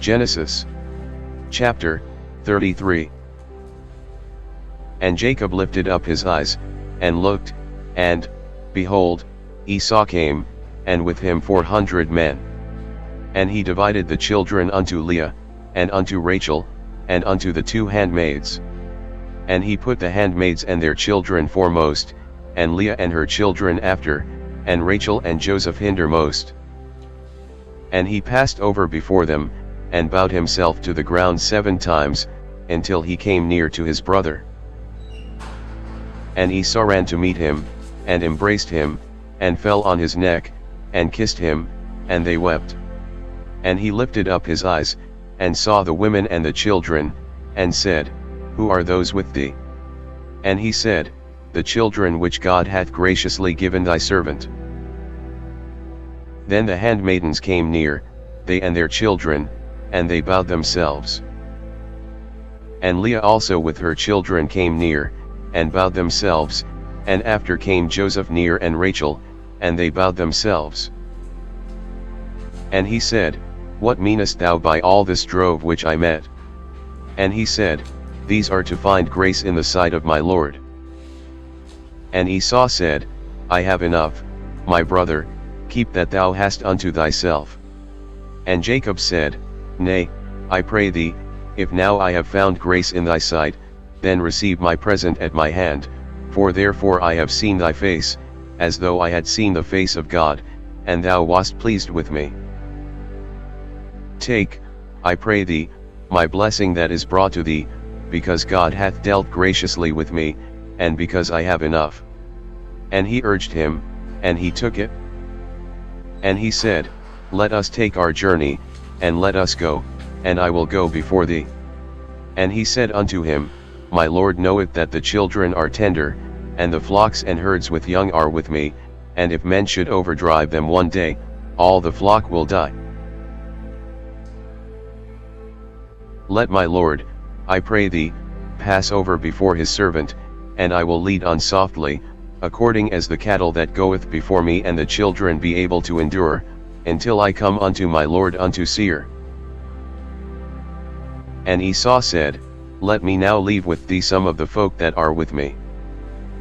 Genesis chapter 33. And Jacob lifted up his eyes, and looked, and, behold, Esau came, and with him 400 men. And he divided the children unto Leah, and unto Rachel, and unto the 2 handmaids. And he put the handmaids and their children foremost, and Leah and her children after, and Rachel and Joseph hindermost. And he passed over before them, and bowed himself to the ground 7 times, until he came near to his brother. And Esau ran to meet him, and embraced him, and fell on his neck, and kissed him, and they wept. And he lifted up his eyes, and saw the women and the children, and said, Who are those with thee? And he said, The children which God hath graciously given thy servant. Then the handmaidens came near, they and their children, and they bowed themselves. And Leah also with her children came near, and bowed themselves, and after came Joseph near and Rachel, and they bowed themselves. And he said, What meanest thou by all this drove which I met? And he said, These are to find grace in the sight of my Lord. And Esau said, I have enough, my brother, keep that thou hast unto thyself. And Jacob said, Nay, I pray thee, if now I have found grace in thy sight, then receive my present at my hand, for therefore I have seen thy face, as though I had seen the face of God, and thou wast pleased with me. Take, I pray thee, my blessing that is brought to thee, because God hath dealt graciously with me, and because I have enough. And he urged him, and he took it. And he said, Let us take our journey, and let us go, and I will go before thee. And he said unto him, My Lord knoweth that the children are tender, and the flocks and herds with young are with me, and if men should overdrive them one day, all the flock will die. Let my Lord, I pray thee, pass over before his servant, and I will lead on softly, according as the cattle that goeth before me, and the children be able to endure, until I come unto my Lord unto Seir. And Esau said, Let me now leave with thee some of the folk that are with me.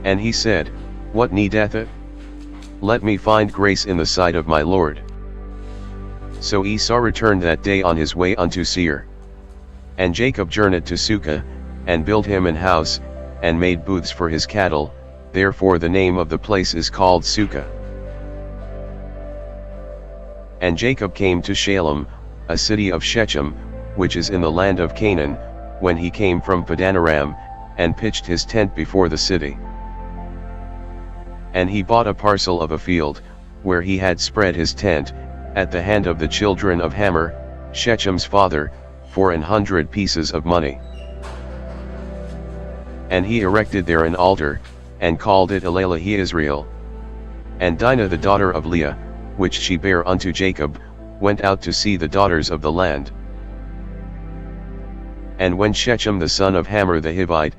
And he said, What needeth it? Let me find grace in the sight of my Lord. So Esau returned that day on his way unto Seir. And Jacob journeyed to Succoth, and built him an house, and made booths for his cattle, therefore the name of the place is called Succoth. And Jacob came to Shalem, a city of Shechem, which is in the land of Canaan, when he came from Padanaram, and pitched his tent before the city. And he bought a parcel of a field, where he had spread his tent, at the hand of the children of Hamor, Shechem's father, for 100 pieces of money. And he erected there an altar, and called it Elah-He Israel. And Dinah the daughter of Leah, which she bare unto Jacob, went out to see the daughters of the land. And when Shechem the son of Hamor the Hivite,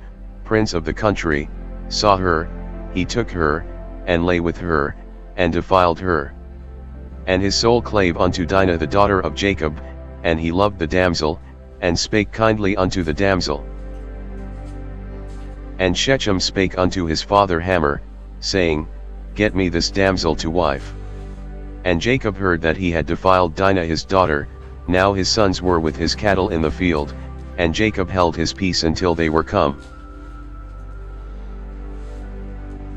prince of the country, saw her, he took her, and lay with her, and defiled her. And his soul clave unto Dinah the daughter of Jacob, and he loved the damsel, and spake kindly unto the damsel. And Shechem spake unto his father Hamor, saying, Get me this damsel to wife. And Jacob heard that he had defiled Dinah his daughter. Now his sons were with his cattle in the field, and Jacob held his peace until they were come.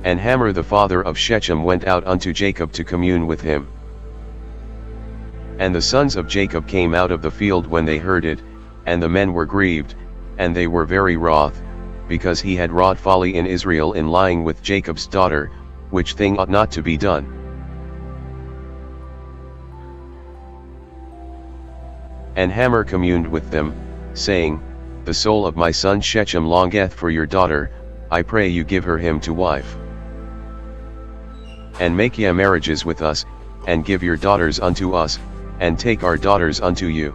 And Hamor the father of Shechem went out unto Jacob to commune with him. And the sons of Jacob came out of the field when they heard it, and the men were grieved, and they were very wroth, because he had wrought folly in Israel in lying with Jacob's daughter, which thing ought not to be done. And Hamor communed with them, saying, The soul of my son Shechem longeth for your daughter, I pray you give her him to wife. And make ye marriages with us, and give your daughters unto us, and take our daughters unto you.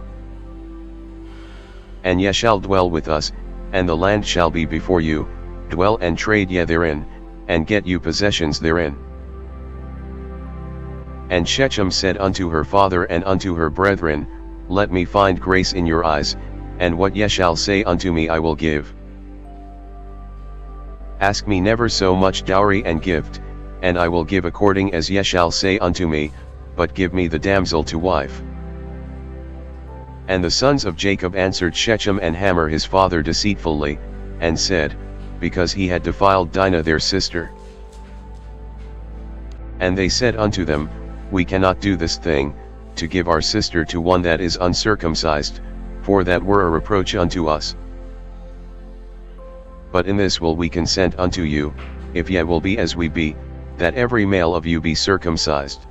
And ye shall dwell with us, and the land shall be before you, dwell and trade ye therein, and get you possessions therein. And Shechem said unto her father and unto her brethren, let me find grace in your eyes, and what ye shall say unto me I will give. Ask me never so much dowry and gift, and I will give according as ye shall say unto me, but give me the damsel to wife. And the sons of Jacob answered Shechem and Hamor his father deceitfully, and said, because he had defiled Dinah their sister. And they said unto them, we cannot do this thing, to give our sister to one that is uncircumcised, for that were a reproach unto us. But in this will we consent unto you, if ye will be as we be, that every male of you be circumcised.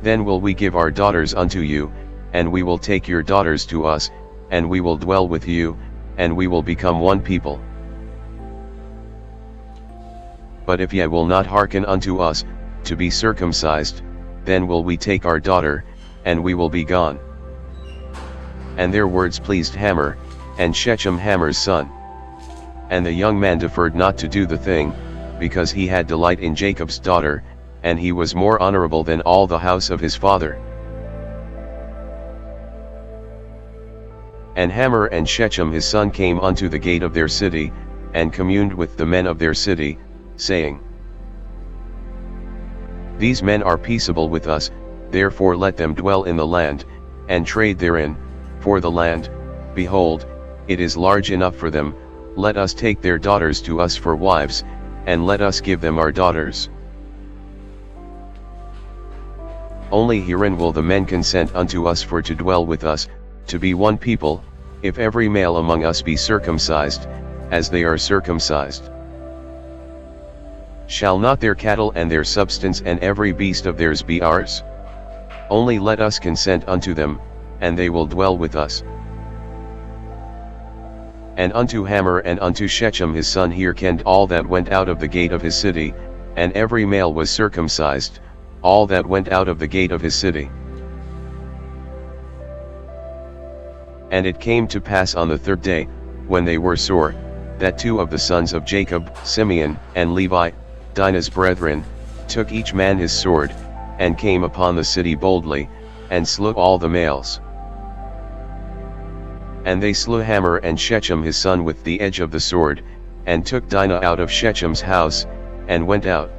Then will we give our daughters unto you, and we will take your daughters to us, and we will dwell with you, and we will become one people. But if ye will not hearken unto us, to be circumcised, then will we take our daughter, and we will be gone. And their words pleased Hamor, and Shechem Hamor's son. And the young man deferred not to do the thing, because he had delight in Jacob's daughter, and he was more honorable than all the house of his father. And Hamor and Shechem his son came unto the gate of their city, and communed with the men of their city, saying, these men are peaceable with us, therefore let them dwell in the land, and trade therein, for the land, behold, it is large enough for them, let us take their daughters to us for wives, and let us give them our daughters. Only herein will the men consent unto us for to dwell with us, to be one people, if every male among us be circumcised, as they are circumcised. Shall not their cattle and their substance and every beast of theirs be ours? Only let us consent unto them, and they will dwell with us. And unto Hamor and unto Shechem his son hearkened all that went out of the gate of his city, and every male was circumcised, all that went out of the gate of his city. And it came to pass on the third day, when they were sore, that two of the sons of Jacob, Simeon and Levi, Dinah's brethren, took each man his sword, and came upon the city boldly, and slew all the males. And they slew Hamor and Shechem his son with the edge of the sword, and took Dinah out of Shechem's house, and went out.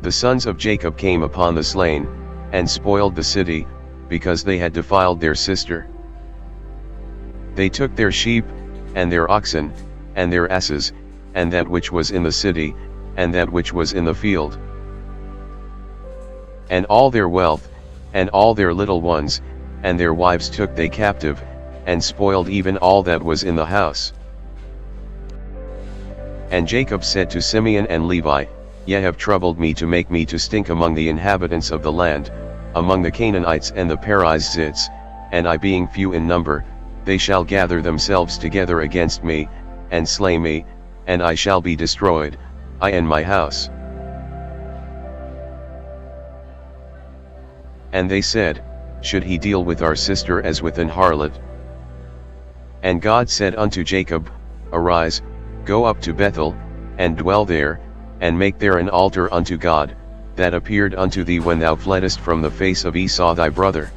The sons of Jacob came upon the slain, and spoiled the city, because they had defiled their sister. They took their sheep, and their oxen, and their asses, and that which was in the city, and that which was in the field, and all their wealth, and all their little ones, and their wives took they captive, and spoiled even all that was in the house. And Jacob said to Simeon and Levi, ye have troubled me to make me to stink among the inhabitants of the land, among the Canaanites and the Perizzites, and I being few in number, they shall gather themselves together against me, and slay me, and I shall be destroyed, I and my house. And they said, should he deal with our sister as with an harlot? And God said unto Jacob, arise, go up to Bethel, and dwell there, and make there an altar unto God, that appeared unto thee when thou fleddest from the face of Esau thy brother.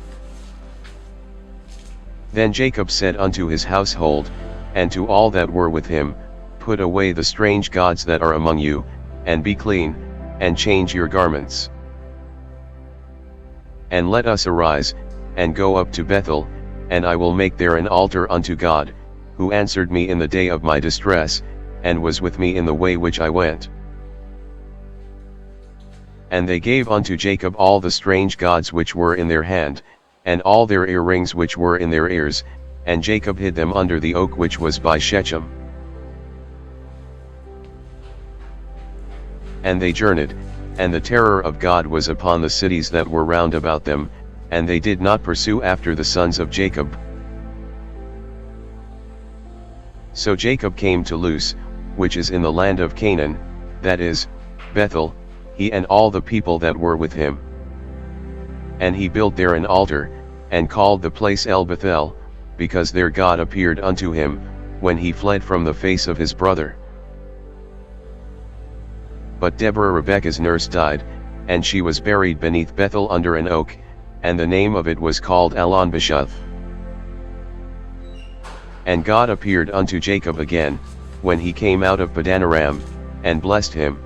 Then Jacob said unto his household, and to all that were with him, put away the strange gods that are among you, and be clean, and change your garments. And let us arise, and go up to Bethel, and I will make there an altar unto God, who answered me in the day of my distress, and was with me in the way which I went. And they gave unto Jacob all the strange gods which were in their hand, and all their earrings which were in their ears, and Jacob hid them under the oak which was by Shechem. And they journeyed, and the terror of God was upon the cities that were round about them, and they did not pursue after the sons of Jacob. So Jacob came to Luz, which is in the land of Canaan, that is, Bethel, he and all the people that were with him. And he built there an altar, and called the place El Bethel, because there God appeared unto him, when he fled from the face of his brother. But Deborah Rebekah's nurse died, and she was buried beneath Bethel under an oak, and the name of it was called Allon-Bashuth. And God appeared unto Jacob again, when he came out of Padanaram, and blessed him.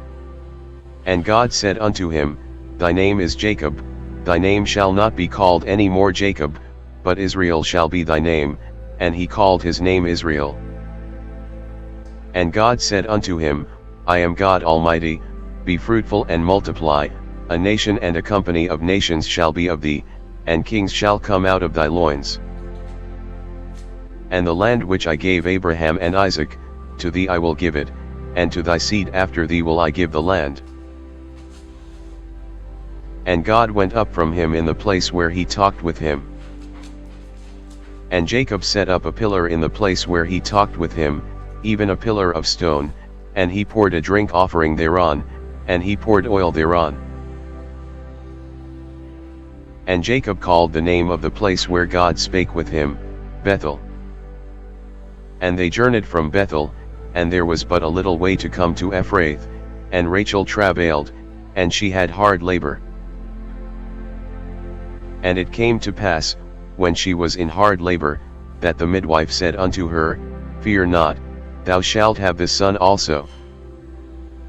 And God said unto him, Thy name is Jacob, thy name shall not be called any more Jacob, but Israel shall be thy name, and he called his name Israel. And God said unto him, I am God Almighty, be fruitful and multiply, a nation and a company of nations shall be of thee, and kings shall come out of thy loins. And the land which I gave Abraham and Isaac, to thee I will give it, and to thy seed after thee will I give the land. And God went up from him in the place where he talked with him. And Jacob set up a pillar in the place where he talked with him, even a pillar of stone, and he poured a drink offering thereon, and he poured oil thereon. And Jacob called the name of the place where God spake with him, Bethel. And they journeyed from Bethel, and there was but a little way to come to Ephrath, and Rachel travailed, and she had hard labor. And it came to pass, when she was in hard labor, that the midwife said unto her, Fear not, thou shalt have this son also.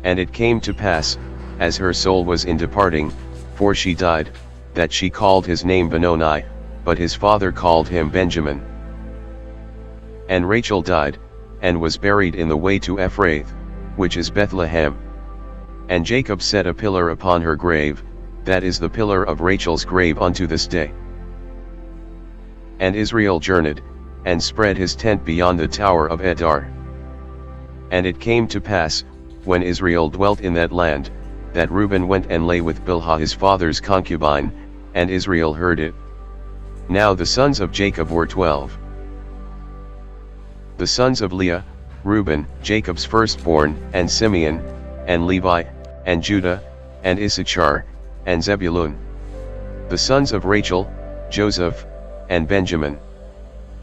And it came to pass, as her soul was in departing, for she died, that she called his name Benoni, but his father called him Benjamin. And Rachel died, and was buried in the way to Ephrath, which is Bethlehem. And Jacob set a pillar upon her grave, that is the pillar of Rachel's grave unto this day. And Israel journeyed, and spread his tent beyond the tower of Edar. And it came to pass, when Israel dwelt in that land, that Reuben went and lay with Bilhah his father's concubine, and Israel heard it. Now the sons of Jacob were 12. The sons of Leah, Reuben, Jacob's firstborn, and Simeon, and Levi, and Judah, and Issachar, and Zebulun. The sons of Rachel, Joseph, and Benjamin.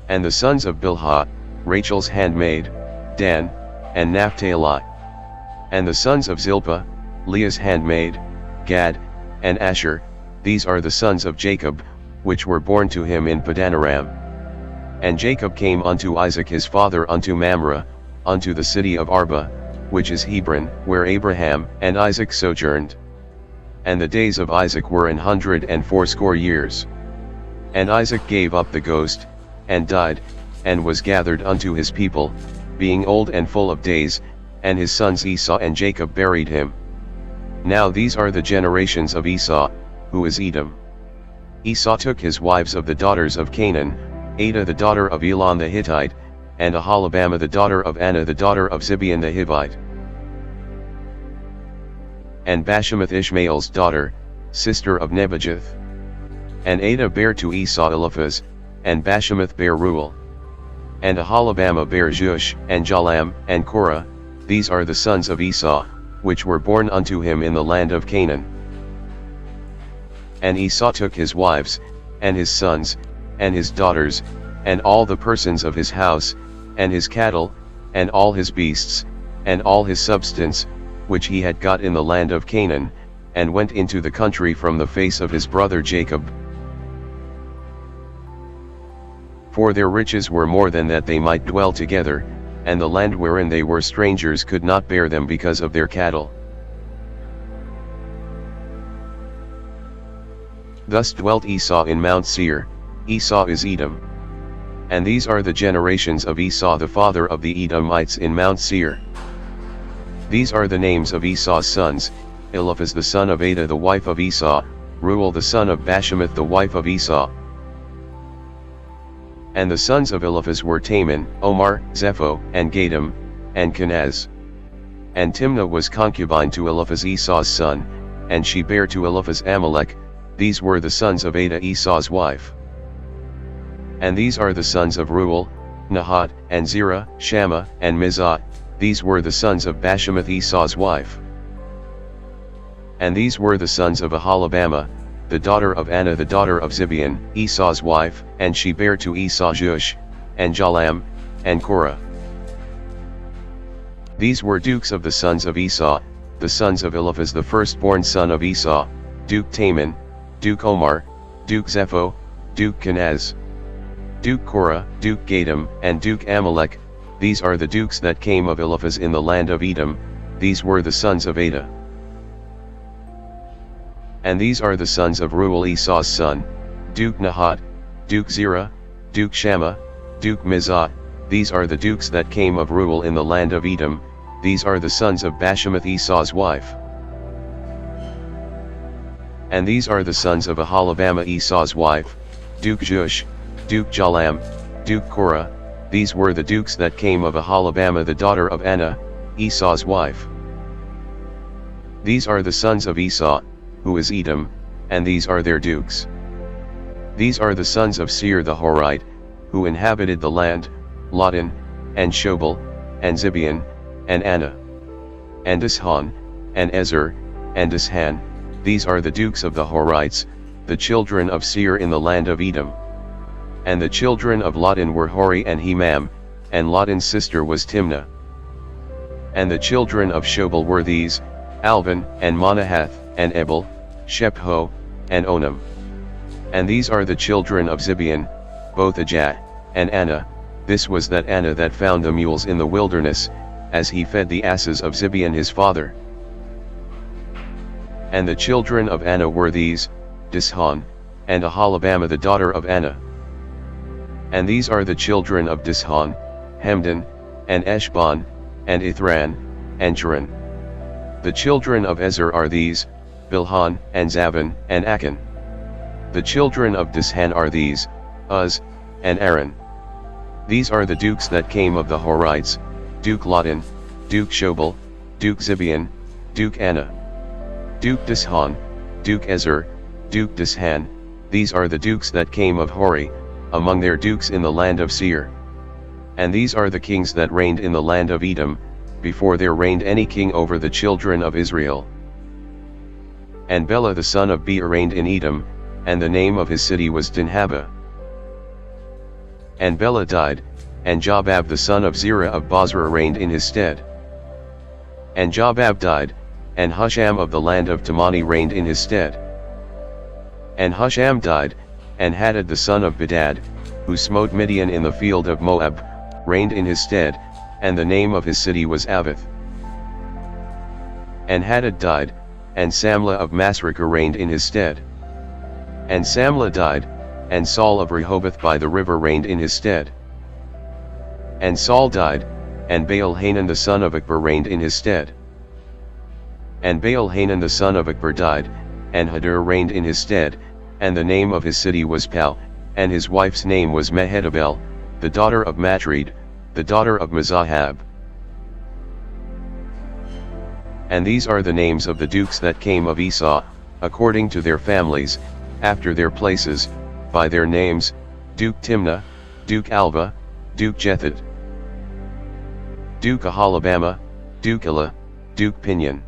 And the sons of Bilhah, Rachel's handmaid, Dan, and Naphtali. And the sons of Zilpah, Leah's handmaid, Gad, and Asher, these are the sons of Jacob, which were born to him in Padanaram. And Jacob came unto Isaac his father unto Mamre, unto the city of Arba, which is Hebron, where Abraham and Isaac sojourned. And the days of Isaac were 180 years. And Isaac gave up the ghost, and died, and was gathered unto his people, being old and full of days, and his sons Esau and Jacob buried him. Now these are the generations of Esau, who is Edom. Esau took his wives of the daughters of Canaan, Adah the daughter of Elon the Hittite, and Aholibamah the daughter of Anna the daughter of Zibeon the Hivite. And Bashemath Ishmael's daughter, sister of Nebajoth. And Adah bare to Esau Eliphaz, and Bashemath bare Reuel. And Aholibamah bare Jush, and Jalam, and Korah, these are the sons of Esau, which were born unto him in the land of Canaan. And Esau took his wives, and his sons, and his daughters, and all the persons of his house, and his cattle, and all his beasts, and all his substance, which he had got in the land of Canaan, and went into the country from the face of his brother Jacob. For their riches were more than that they might dwell together, and the land wherein they were strangers could not bear them because of their cattle. Thus dwelt Esau in Mount Seir. Esau is Edom. And these are the generations of Esau the father of the Edomites in Mount Seir. These are the names of Esau's sons: Eliphaz the son of Adah the wife of Esau, Reuel the son of Bashemath the wife of Esau. And the sons of Eliphaz were Taman, Omar, Zepho, and Gatam, and Kenaz. And Timnah was concubine to Eliphaz Esau's son, and she bare to Eliphaz Amalek. These were the sons of Adah Esau's wife. And these are the sons of Reuel, Nahat, and Zerah, Shammah, and Mizah. These were the sons of Bashemath Esau's wife. And these were the sons of Aholibamah, the daughter of Anna the daughter of Zibeon, Esau's wife, and she bare to Esau Jush, and Jalam, and Korah. These were dukes of the sons of Esau, the sons of Eliphaz the firstborn son of Esau, Duke Taman, Duke Omar, Duke Zepho, Duke Kenaz, Duke Korah, Duke Gatam, and Duke Amalek. These are the dukes that came of Eliphaz in the land of Edom. These were the sons of Adah. And these are the sons of Reuel, Esau's son, Duke Nahat, Duke Zerah, Duke Shammah, Duke Mizah. These are the dukes that came of Reuel in the land of Edom. These are the sons of Bashemath, Esau's wife. And these are the sons of Aholibamah, Esau's wife, Duke Jush, Duke Jalam, Duke Korah. These were the dukes that came of Aholibamah the daughter of Anah, Esau's wife. These are the sons of Esau, who is Edom, and these are their dukes. These are the sons of Seir the Horite, who inhabited the land, Lotan, and Shobal, and Zibeon, and Anah, and Dishon, and Ezer, and Dishan. These are the dukes of the Horites, the children of Seir in the land of Edom. And the children of Lotan were Hori and Hemam, and Lotan's sister was Timnah. And the children of Shobal were these, Alvan, and Manahath, and Ebal, Shepho, and Onam. And these are the children of Zibeon, both Ajah, and Anah. This was that Anah that found the mules in the wilderness, as he fed the asses of Zibeon his father. And the children of Anah were these, Dishon, and Aholibamah the daughter of Anah. And these are the children of Dishon, Hemdan, and Eshban, and Ithran, and Cheran. The children of Ezer are these, Bilhan, and Zavan, and Achan. The children of Dishan are these, Uz, and Aaron. These are the dukes that came of the Horites, Duke Lotan, Duke Shobal, Duke Zibeon, Duke Anah, Duke Dishon, Duke Ezer, Duke Dishan. These are the dukes that came of Hori, among their dukes in the land of Seir. And these are the kings that reigned in the land of Edom, before there reigned any king over the children of Israel. And Bela the son of Beer reigned in Edom, and the name of his city was Dinhabah. And Bela died, and Jobab the son of Zerah of Bozrah reigned in his stead. And Jobab died, and Husham of the land of Temani reigned in his stead. And Husham died, and Hadad the son of Bedad, who smote Midian in the field of Moab, reigned in his stead, and the name of his city was Avith. And Hadad died, and Samlah of Masrekah reigned in his stead. And Samlah died, and Saul of Rehoboth by the river reigned in his stead. And Saul died, and Baal-Hanan the son of Akbor reigned in his stead. And Baal-Hanan the son of Akbor died, and Hadar reigned in his stead, and the name of his city was Pau, and his wife's name was Mehetabel, the daughter of Matred, the daughter of Mezahab. And these are the names of the dukes that came of Esau, according to their families, after their places, by their names, Duke Timnah, Duke Alva, Duke Jetheth, Duke Aholibamah, Duke Elah, Duke Pinion,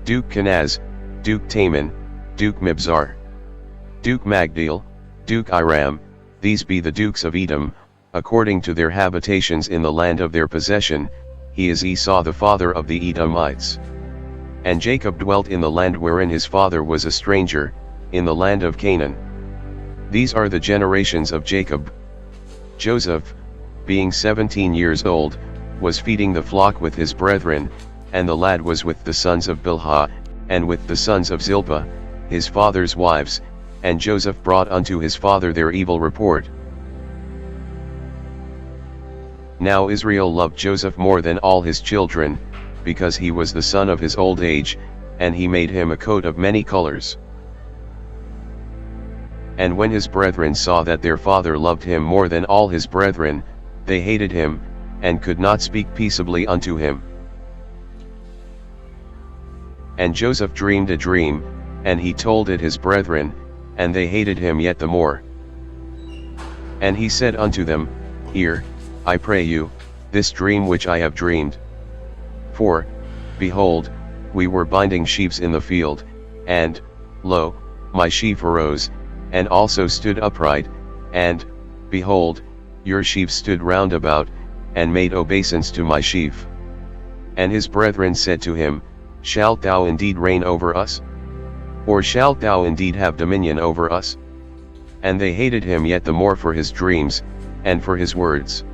Duke Kenaz, Duke Taman, Duke Mibzar, Duke Magdiel, Duke Iram. These be the dukes of Edom, according to their habitations in the land of their possession. He is Esau the father of the Edomites. And Jacob dwelt in the land wherein his father was a stranger, in the land of Canaan. These are the generations of Jacob. Joseph, being 17 years old, was feeding the flock with his brethren, and the lad was with the sons of Bilhah, and with the sons of Zilpah, his father's wives, and Joseph brought unto his father their evil report. Now Israel loved Joseph more than all his children, because he was the son of his old age, and he made him a coat of many colors. And when his brethren saw that their father loved him more than all his brethren, they hated him, and could not speak peaceably unto him. And Joseph dreamed a dream, and he told it his brethren, and they hated him yet the more. And he said unto them, Hear, I pray you, this dream which I have dreamed. For, behold, we were binding sheaves in the field, and, lo, my sheaf arose, and also stood upright, and, behold, your sheaves stood round about, and made obeisance to my sheaf. And his brethren said to him, Shalt thou indeed reign over us? Or shalt thou indeed have dominion over us? And they hated him yet the more for his dreams, and for his words.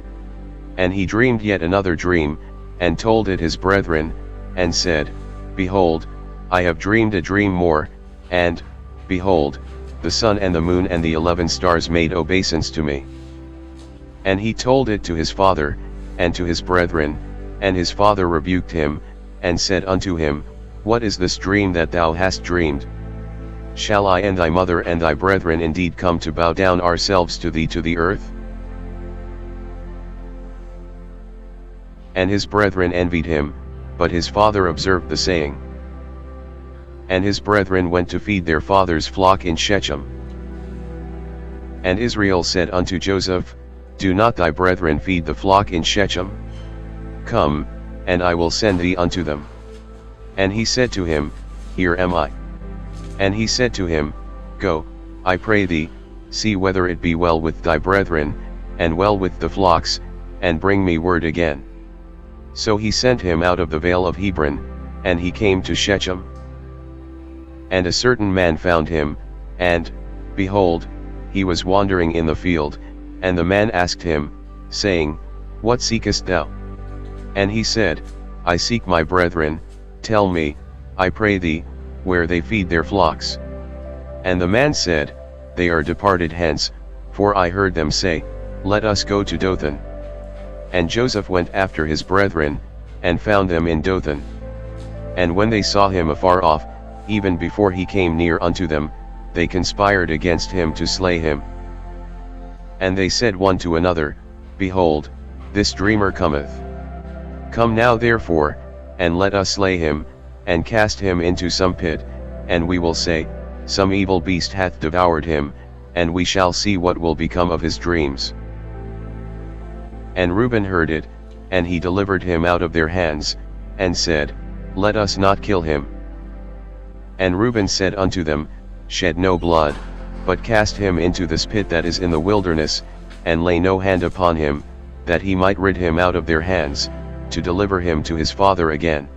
And he dreamed yet another dream, and told it his brethren, and said, Behold, I have dreamed a dream more, and, behold, the sun and the moon and the 11 stars made obeisance to me. And he told it to his father, and to his brethren, and his father rebuked him, and said unto him, What is this dream that thou hast dreamed? Shall I and thy mother and thy brethren indeed come to bow down ourselves to thee to the earth? And his brethren envied him, but his father observed the saying. And his brethren went to feed their father's flock in Shechem. And Israel said unto Joseph, Do not thy brethren feed the flock in Shechem? Come, and I will send thee unto them. And he said to him, Here am I. And he said to him, Go, I pray thee, see whether it be well with thy brethren, and well with the flocks, and bring me word again. So he sent him out of the vale of Hebron, and he came to Shechem. And a certain man found him, and, behold, he was wandering in the field, and the man asked him, saying, What seekest thou? And he said, I seek my brethren, tell me, I pray thee, where they feed their flocks. And the man said, They are departed hence, for I heard them say, Let us go to Dothan. And Joseph went after his brethren, and found them in Dothan. And when they saw him afar off, even before he came near unto them, they conspired against him to slay him. And they said one to another, Behold, this dreamer cometh. Come now therefore, and let us slay him, and cast him into some pit, and we will say, Some evil beast hath devoured him, and we shall see what will become of his dreams. And Reuben heard it, and he delivered him out of their hands, and said, Let us not kill him. And Reuben said unto them, Shed no blood, but cast him into this pit that is in the wilderness, and lay no hand upon him, that he might rid him out of their hands, to deliver him to his father again.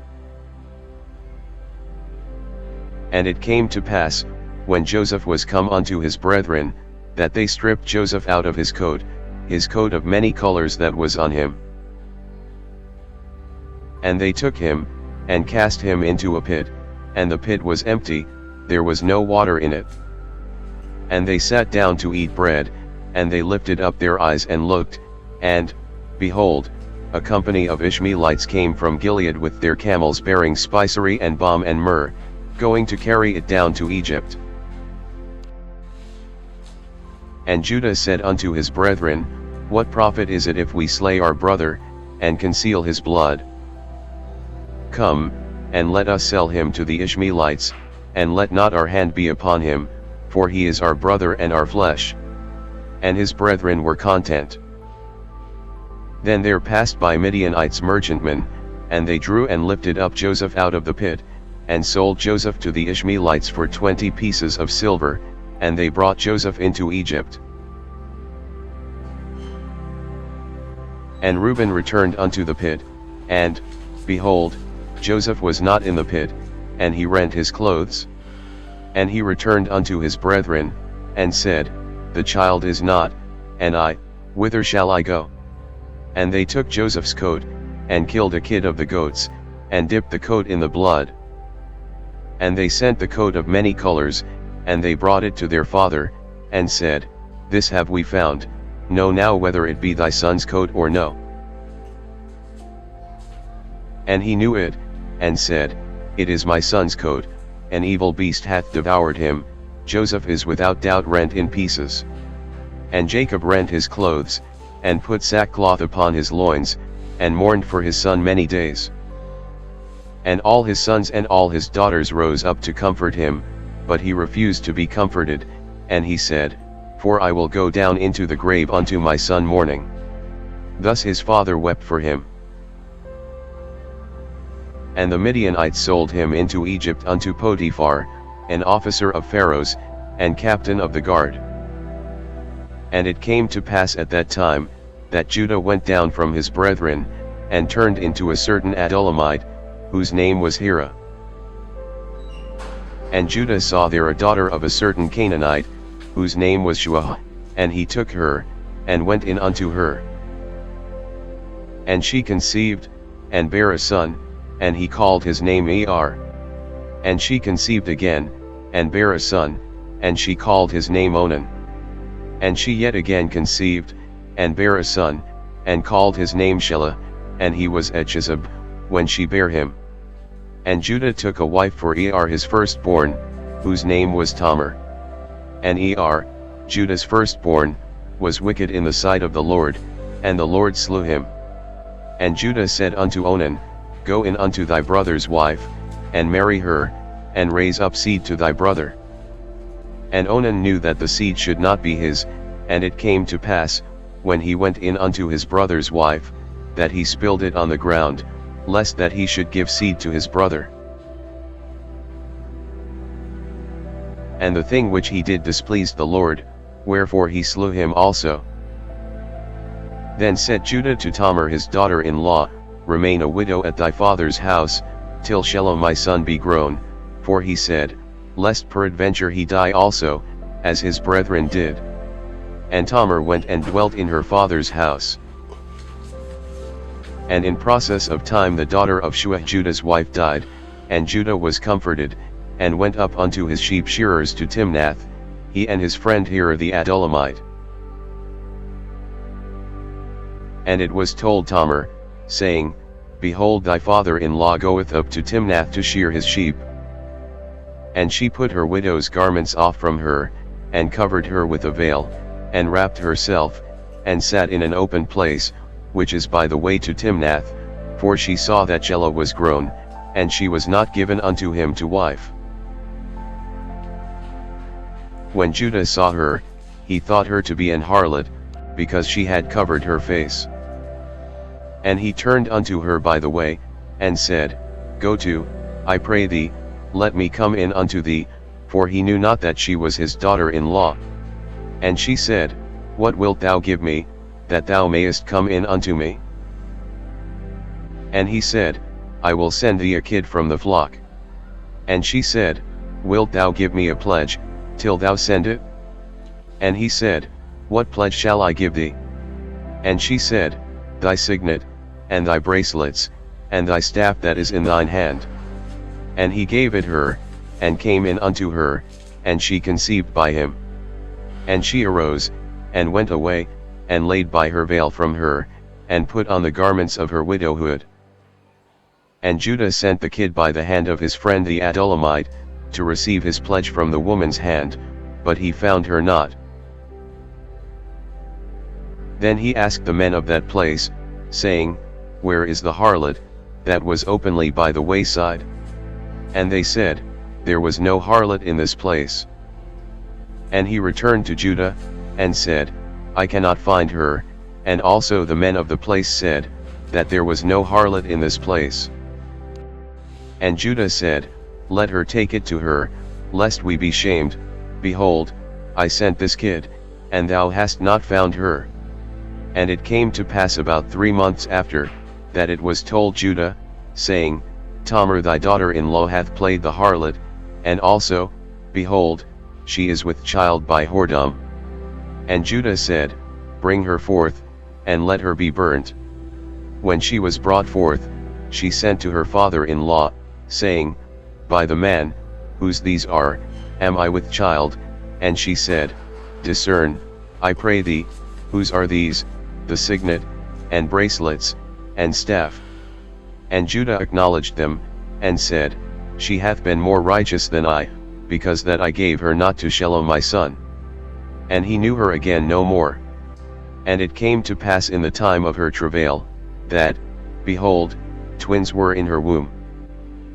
And it came to pass, when Joseph was come unto his brethren, that they stripped Joseph out of his coat of many colors that was on him. And they took him, and cast him into a pit, and the pit was empty, there was no water in it. And they sat down to eat bread, and they lifted up their eyes and looked, and, behold, a company of Ishmaelites came from Gilead with their camels bearing spicery and balm and myrrh, going to carry it down to Egypt. And Judah said unto his brethren, What profit is it if we slay our brother, and conceal his blood? Come, and let us sell him to the Ishmaelites, and let not our hand be upon him, for he is our brother and our flesh. And his brethren were content. Then there passed by Midianites merchantmen, and they drew and lifted up Joseph out of the pit, and sold Joseph to the Ishmaelites for 20 pieces of silver, and they brought Joseph into Egypt. And Reuben returned unto the pit, and, behold, Joseph was not in the pit, and he rent his clothes. And he returned unto his brethren, and said, The child is not, and I, whither shall I go? And they took Joseph's coat, and killed a kid of the goats, and dipped the coat in the blood. And they sent the coat of many colors, and they brought it to their father, and said, This have we found, know now whether it be thy son's coat or no. And he knew it, and said, It is my son's coat, an evil beast hath devoured him, Joseph is without doubt rent in pieces. And Jacob rent his clothes, and put sackcloth upon his loins, and mourned for his son many days. And all his sons and all his daughters rose up to comfort him, but he refused to be comforted, and he said, For I will go down into the grave unto my son mourning. Thus his father wept for him. And the Midianites sold him into Egypt unto Potiphar, an officer of Pharaoh's, and captain of the guard. And it came to pass at that time, that Judah went down from his brethren, and turned into a certain Adullamite, whose name was Hira. And Judah saw there a daughter of a certain Canaanite, whose name was Shua, and he took her, and went in unto her. And she conceived, and bare a son, and he called his name Er. And she conceived again, and bare a son, and she called his name Onan. And she yet again conceived, and bare a son, and called his name Shelah, and he was at Chizib, when she bare him. And Judah took a wife for Er his firstborn, whose name was Tamar. And Er, Judah's firstborn, was wicked in the sight of the Lord, and the Lord slew him. And Judah said unto Onan, Go in unto thy brother's wife, and marry her, and raise up seed to thy brother. And Onan knew that the seed should not be his, and it came to pass, when he went in unto his brother's wife, that he spilled it on the ground, lest that he should give seed to his brother. And the thing which he did displeased the Lord, wherefore he slew him also. Then said Judah to Tamar his daughter-in-law, Remain a widow at thy father's house, till Shelah my son be grown, for he said, Lest peradventure he die also, as his brethren did. And Tamar went and dwelt in her father's house. And in process of time the daughter of Shua Judah's wife died, and Judah was comforted, and went up unto his sheep shearers to Timnath, he and his friend Hira the Adullamite. And it was told Tamar, saying, Behold, thy father-in-law goeth up to Timnath to shear his sheep. And she put her widow's garments off from her, and covered her with a veil, and wrapped herself, and sat in an open place, which is by the way to Timnath, for she saw that Shelah was grown, and she was not given unto him to wife. When Judah saw her, he thought her to be an harlot, because she had covered her face. And he turned unto her by the way, and said, Go to, I pray thee, let me come in unto thee, for he knew not that she was his daughter-in-law. And she said, What wilt thou give me, that thou mayest come in unto me? And he said, I will send thee a kid from the flock. And she said, Wilt thou give me a pledge, till thou send it? And he said, What pledge shall I give thee? And she said, Thy signet, and thy bracelets, and thy staff that is in thine hand. And he gave it her, and came in unto her, and she conceived by him. And she arose, and went away, and laid by her veil from her, and put on the garments of her widowhood. And Judah sent the kid by the hand of his friend the Adullamite, to receive his pledge from the woman's hand, but he found her not. Then he asked the men of that place, saying, Where is the harlot, that was openly by the wayside? And they said, There was no harlot in this place. And he returned to Judah, and said, I cannot find her, and also the men of the place said, that there was no harlot in this place. And Judah said, Let her take it to her, lest we be shamed. Behold, I sent this kid, and thou hast not found her. And it came to pass about 3 months after, that it was told Judah, saying, Tamar thy daughter-in-law hath played the harlot, and also, behold, she is with child by whoredom. And Judah said, Bring her forth, and let her be burnt. When she was brought forth, she sent to her father-in-law, saying, By the man, whose these are, am I with child? And she said, Discern, I pray thee, whose are these, the signet, and bracelets, and staff? And Judah acknowledged them, and said, She hath been more righteous than I, because that I gave her not to Shelah my son. And he knew her again no more. And it came to pass in the time of her travail, that, behold, twins were in her womb.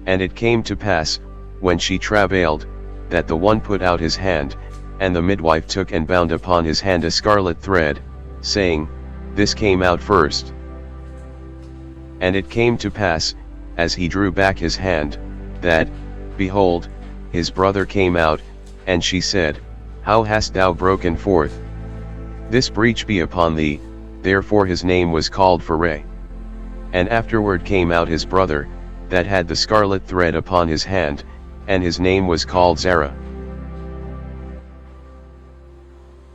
And it came to pass, when she travailed, that the one put out his hand, and the midwife took and bound upon his hand a scarlet thread, saying, This came out first. And it came to pass, as he drew back his hand, that, behold, his brother came out, and she said, How hast thou broken forth? This breach be upon thee. Therefore his name was called Phareh. And afterward came out his brother, that had the scarlet thread upon his hand, and his name was called Zerah.